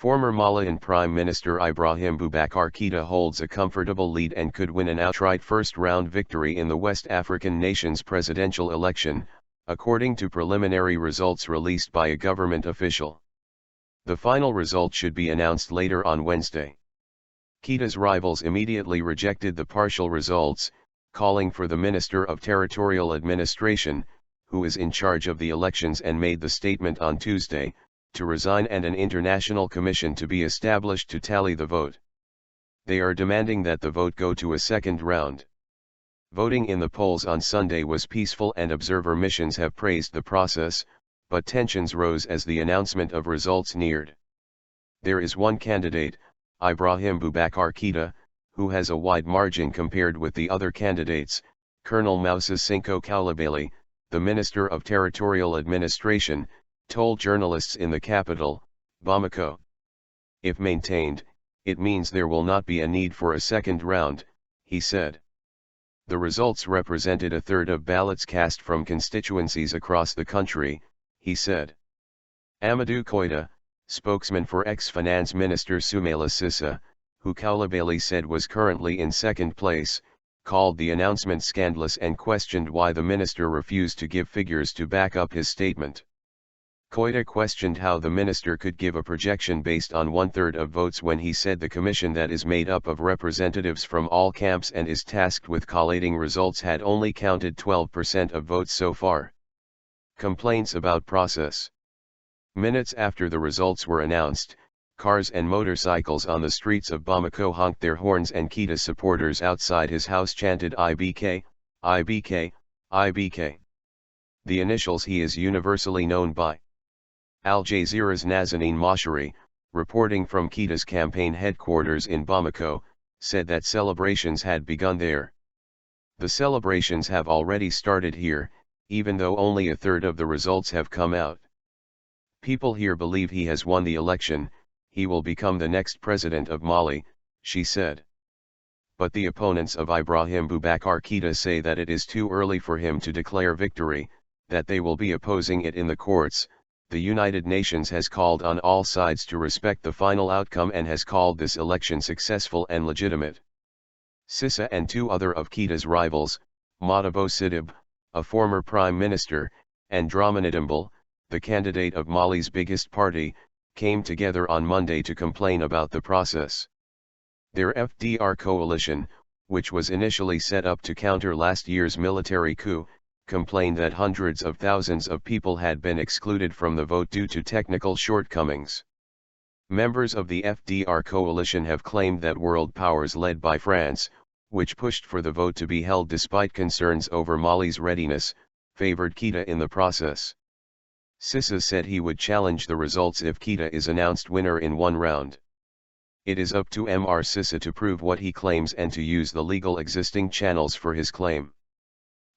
Former Malian Prime Minister Ibrahim Boubacar Keita holds a comfortable lead and could win an outright first-round victory in the West African nation's presidential election, according to preliminary results released by a government official. The final result should be announced later on Wednesday. Keita's rivals immediately rejected the partial results, calling for the Minister of Territorial Administration, who is in charge of the elections and made the statement on Tuesday, to resign and an international commission to be established to tally the vote. They are demanding that the vote go to a second round. Voting in the polls on Sunday was peaceful and observer missions have praised the process, but tensions rose as the announcement of results neared. There is one candidate, Ibrahim Boubacar Keita, who has a wide margin compared with the other candidates, Colonel Moussa Sinko Coulibaly, the Minister of Territorial Administration, told journalists in the capital, Bamako. If maintained, it means there will not be a need for a second round, he said. The results represented a third of ballots cast from constituencies across the country, he said. Amadou Koita, spokesman for ex-finance minister Soumaïla Cissa, who Coulibaly said was currently in second place, called the announcement scandalous and questioned why the minister refused to give figures to back up his statement. Koita questioned how the minister could give a projection based on one-third of votes when he said the commission that is made up of representatives from all camps and is tasked with collating results had only counted 12% of votes so far. Complaints about process. Minutes after the results were announced, cars and motorcycles on the streets of Bamako honked their horns and Keita supporters outside his house chanted IBK, IBK, IBK. The initials he is universally known by. Al Jazeera's Nazanin Mashari, reporting from Keita's campaign headquarters in Bamako, said that celebrations had begun there. The celebrations have already started here, even though only a third of the results have come out. People here believe he has won the election, he will become the next president of Mali, she said. But the opponents of Ibrahim Boubacar Keita say that it is too early for him to declare victory, that they will be opposing it in the courts. The United Nations has called on all sides to respect the final outcome and has called this election successful and legitimate. Cissa and two other of Keita's rivals, Modibo Sidib, a former prime minister, and Dramane Dembo, the candidate of Mali's biggest party, came together on Monday to complain about the process. Their FDR coalition, which was initially set up to counter last year's military coup, complained that hundreds of thousands of people had been excluded from the vote due to technical shortcomings. Members of the FDR coalition have claimed that world powers led by France, which pushed for the vote to be held despite concerns over Mali's readiness, favored Keita in the process. Cissa said he would challenge the results if Keita is announced winner in one round. It is up to Mr. Cissa to prove what he claims and to use the legal existing channels for his claim.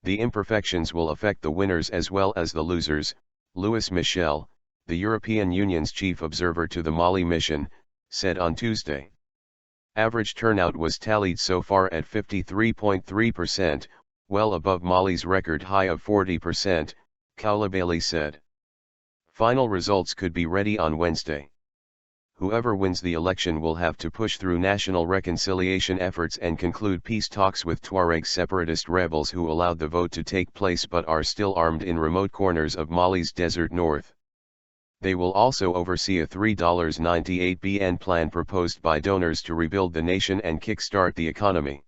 The imperfections will affect the winners as well as the losers, Louis Michel, the European Union's chief observer to the Mali mission, said on Tuesday. Average turnout was tallied so far at 53.3%, well above Mali's record high of 40%, Coulibaly said. Final results could be ready on Wednesday. Whoever wins the election will have to push through national reconciliation efforts and conclude peace talks with Tuareg separatist rebels who allowed the vote to take place but are still armed in remote corners of Mali's desert north. They will also oversee a $3.98 billion plan proposed by donors to rebuild the nation and kickstart the economy.